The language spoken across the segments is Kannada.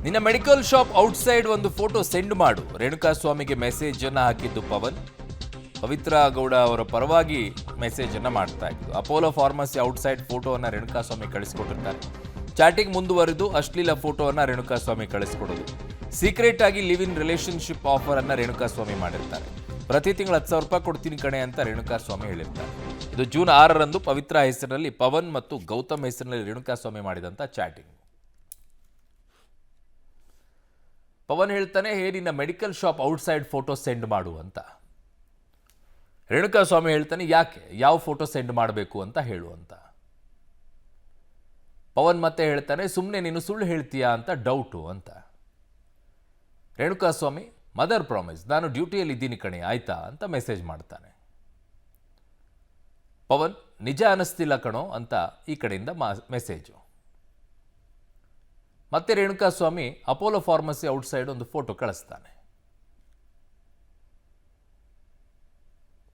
ನಿನ್ನ ಮೆಡಿಕಲ್ ಶಾಪ್ ಔಟ್ಸೈಡ್ ಒಂದು ಫೋಟೋ ಸೆಂಡ್ ಮಾಡು. ರೇಣುಕಾಸ್ವಾಮಿಗೆ ಮೆಸೇಜ್ ಅನ್ನು ಹಾಕಿದ್ದು ಪವನ್. ಪವಿತ್ರ ಗೌಡ ಅವರ ಪರವಾಗಿ ಮೆಸೇಜ್ ಅನ್ನು ಮಾಡ್ತಾ ಇದ್ದು ಅಪೋಲೋ ಫಾರ್ಮಸಿ ಔಟ್ಸೈಡ್ ಫೋಟೋವನ್ನು ರೇಣುಕಾಸ್ವಾಮಿ ಕಳಿಸಿಕೊಟ್ಟಿರ್ತಾರೆ. ಚಾಟಿಂಗ್ ಮುಂದುವರೆದು ಅಶ್ಲೀಲ ಫೋಟೋವನ್ನು ರೇಣುಕಾಸ್ವಾಮಿ ಕಳಿಸಿಕೊಡೋದು. ಸೀಕ್ರೆಟ್ ಆಗಿ ಲಿವ್ ಇನ್ ರಿಲೇಶನ್ಶಿಪ್ ಆಫರ್ ಅನ್ನು ರೇಣುಕಾಸ್ವಾಮಿ ಮಾಡಿರ್ತಾರೆ. ಪ್ರತಿ ತಿಂಗಳು 10,000 ರೂಪಾಯಿ ಕೊಡ್ತೀನಿ ಕಣೆ ಅಂತ ರೇಣುಕಾಸ್ವಾಮಿ ಹೇಳಿರ್ತಾರೆ. ಇದು ಜೂನ್ 6ರಂದು ಪವಿತ್ರ ಹೆಸರಿನಲ್ಲಿ ಪವನ್ ಮತ್ತು ಗೌತಮ್ ಹೆಸರಿನಲ್ಲಿ ರೇಣುಕಾಸ್ವಾಮಿ ಮಾಡಿದಂಥ ಚಾಟಿಂಗ್. ಪವನ್ ಹೇಳ್ತಾನೆ, ಹೇ ನಿನ್ನ medical shop outside photo send ಮಾಡು ಅಂತ. ರೇಣುಕಾಸ್ವಾಮಿ ಹೇಳ್ತಾನೆ, ಯಾಕೆ, ಯಾವ ಫೋಟೋ ಸೆಂಡ್ ಮಾಡಬೇಕು ಅಂತ ಹೇಳು ಅಂತ. ಪವನ್ ಮತ್ತೆ ಹೇಳ್ತಾನೆ, ಸುಮ್ಮನೆ ನೀನು ಸುಳ್ಳು ಹೇಳ್ತೀಯಾ ಅಂತ ಡೌಟು ಅಂತ. ರೇಣುಕಾಸ್ವಾಮಿ, ಮದರ್ ಪ್ರಾಮಿಸ್, ನಾನು ಡ್ಯೂಟಿಯಲ್ಲಿ ಇದ್ದೀನಿ ಕಣೆ ಆಯ್ತಾ ಅಂತ ಮೆಸೇಜ್ ಮಾಡ್ತಾನೆ. ಪವನ್, ನಿಜ ಅನ್ನಿಸ್ತಿಲ್ಲ ಕಣೋ ಅಂತ ಈ ಕಡೆಯಿಂದ ಮೆಸೇಜು. ಮತ್ತೆ ರೇಣುಕಾಸ್ವಾಮಿ ಅಪೋಲೋ ಫಾರ್ಮಸಿ ಔಟ್ಸೈಡ್ ಒಂದು ಫೋಟೋ ಕಳಿಸ್ತಾನೆ.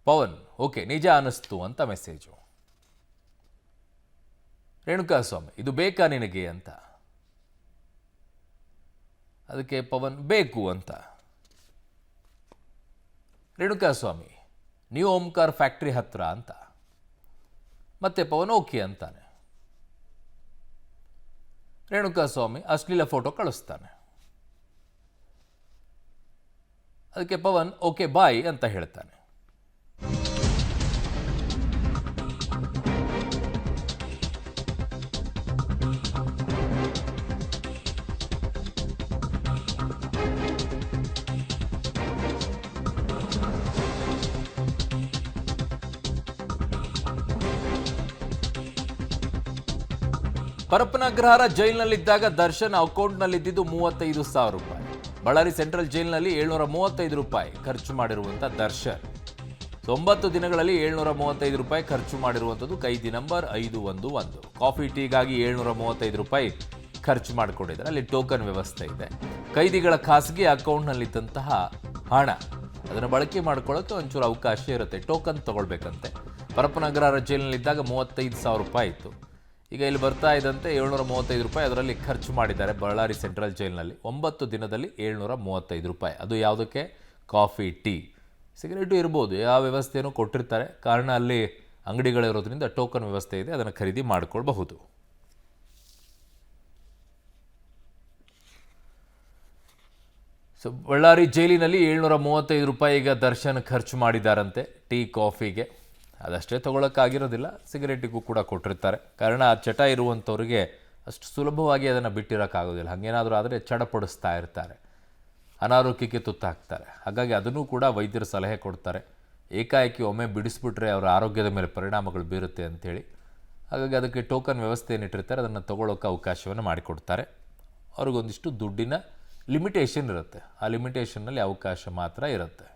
ಪವನ್, ಓಕೆ ನಿಜ ಅನ್ನಿಸ್ತು ಅಂತ ಮೆಸೇಜು. ರೇಣುಕಾಸ್ವಾಮಿ, ಇದು ಬೇಕಾ ನಿನಗೆ ಅಂತ. ಅದಕ್ಕೆ ಪವನ್, ಬೇಕು ಅಂತ. ರೇಣುಕಾಸ್ವಾಮಿ, ನ್ಯೂ ಓಂಕಾರ್ ಫ್ಯಾಕ್ಟ್ರಿ ಹತ್ರ ಅಂತ. ಮತ್ತೆ ಪವನ್ ಓಕೆ ಅಂತಾನೆ. ರೇಣುಕಾಸ್ವಾಮಿ ಅಶ್ಲೀಲ ಫೋಟೋ ಕಳಿಸ್ತಾನೆ. ಅದಕ್ಕೆ ಪವನ್ ಓಕೆ ಬಾಯ್ ಅಂತ ಹೇಳ್ತಾನೆ. ಪರಪ್ಪನಗ್ರಹಾರ ಜೈಲಿನಲ್ಲಿದ್ದಾಗ ದರ್ಶನ್ ಅಕೌಂಟ್ನಲ್ಲಿದ್ದು 35,000 ರೂಪಾಯಿ. ಬಳ್ಳಾರಿ ಸೆಂಟ್ರಲ್ ಜೈಲಿನಲ್ಲಿ 735 ರೂಪಾಯಿ ಖರ್ಚು ಮಾಡಿರುವಂಥ ದರ್ಶನ್ 9 ದಿನಗಳಲ್ಲಿ 735 ರೂಪಾಯಿ ಖರ್ಚು ಮಾಡಿರುವಂಥದ್ದು ಕೈದಿ ನಂಬರ್ 511. ಕಾಫಿ ಟೀಗಾಗಿ 735 ರೂಪಾಯಿ ಖರ್ಚು ಮಾಡಿಕೊಂಡಿದ್ದಾರೆ. ಅಲ್ಲಿ ಟೋಕನ್ ವ್ಯವಸ್ಥೆ ಇದೆ. ಕೈದಿಗಳ ಖಾಸಗಿ ಅಕೌಂಟ್ನಲ್ಲಿದ್ದಂತಹ ಹಣ ಅದನ್ನು ಬಳಕೆ ಮಾಡ್ಕೊಳ್ಳೋಕ್ಕೆ ಒಂಚೂರು ಅವಕಾಶ ಇರುತ್ತೆ. ಟೋಕನ್ ತಗೊಳ್ಬೇಕಂತೆ. ಪರಪ್ಪನಗ್ರಹಾರ ಜೈಲಿನಲ್ಲಿದ್ದಾಗ 35,000 ರೂಪಾಯಿ ಇತ್ತು. ಈಗ ಇಲ್ಲಿ ಬರ್ತಾ ಇದ್ದಂತೆ 735 ರೂಪಾಯಿ ಅದರಲ್ಲಿ ಖರ್ಚು ಮಾಡಿದ್ದಾರೆ ಬಳ್ಳಾರಿ ಸೆಂಟ್ರಲ್ ಜೈಲಿನಲ್ಲಿ. 9 ದಿನದಲ್ಲಿ 735 ರೂಪಾಯಿ. ಅದು ಯಾವುದಕ್ಕೆ? ಕಾಫಿ, ಟೀ, ಸಿಗರೇಟು ಇರ್ಬೋದು, ಯಾವ ವ್ಯವಸ್ಥೆಯೂ ಕೊಟ್ಟಿರ್ತಾರೆ. ಕಾರಣ ಅಲ್ಲಿ ಅಂಗಡಿಗಳಿರೋದ್ರಿಂದ ಟೋಕನ್ ವ್ಯವಸ್ಥೆ ಇದೆ, ಅದನ್ನು ಖರೀದಿ ಮಾಡಿಕೊಳ್ಬಹುದು. ಸೊ ಬಳ್ಳಾರಿ ಜೈಲಿನಲ್ಲಿ 735 ರೂಪಾಯಿ ಈಗ ದರ್ಶನ್ ಖರ್ಚು ಮಾಡಿದ್ದಾರಂತೆ ಟೀ, ಕಾಫಿಗೆ. ಅದಷ್ಟೇ ತೊಗೊಳಕ್ಕಾಗಿರೋದಿಲ್ಲ, ಸಿಗರೇಟಿಗೂ ಕೂಡ ಕೊಟ್ಟಿರ್ತಾರೆ. ಕಾರಣ ಆ ಚಟ ಇರುವಂಥವ್ರಿಗೆ ಅಷ್ಟು ಸುಲಭವಾಗಿ ಅದನ್ನು ಬಿಟ್ಟಿರೋಕ್ಕಾಗೋದಿಲ್ಲ. ಹಾಗೇನಾದರೂ ಆದರೆ ಚಡಪಡಿಸ್ತಾ ಇರ್ತಾರೆ, ಅನಾರೋಗ್ಯಕ್ಕೆ ತುತ್ತಾಗ್ತಾರೆ. ಹಾಗಾಗಿ ಅದನ್ನು ಕೂಡ ವೈದ್ಯರು ಸಲಹೆ ಕೊಡ್ತಾರೆ. ಏಕಾಏಕಿ ಒಮ್ಮೆ ಬಿಡಿಸ್ಬಿಟ್ರೆ ಅವರ ಆರೋಗ್ಯದ ಮೇಲೆ ಪರಿಣಾಮಗಳು ಬೀರುತ್ತೆ ಅಂಥೇಳಿ. ಹಾಗಾಗಿ ಅದಕ್ಕೆ ಟೋಕನ್ ವ್ಯವಸ್ಥೆ ಏನಿಟ್ಟಿರ್ತಾರೆ ಅದನ್ನು ತೊಗೊಳ್ಳೋಕೆ ಅವಕಾಶವನ್ನು ಮಾಡಿಕೊಡ್ತಾರೆ. ಅವ್ರಿಗೊಂದಿಷ್ಟು ದುಡ್ಡಿನ ಲಿಮಿಟೇಷನ್ ಇರುತ್ತೆ. ಆ ಲಿಮಿಟೇಷನ್ನಲ್ಲಿ ಅವಕಾಶ ಮಾತ್ರ ಇರುತ್ತೆ.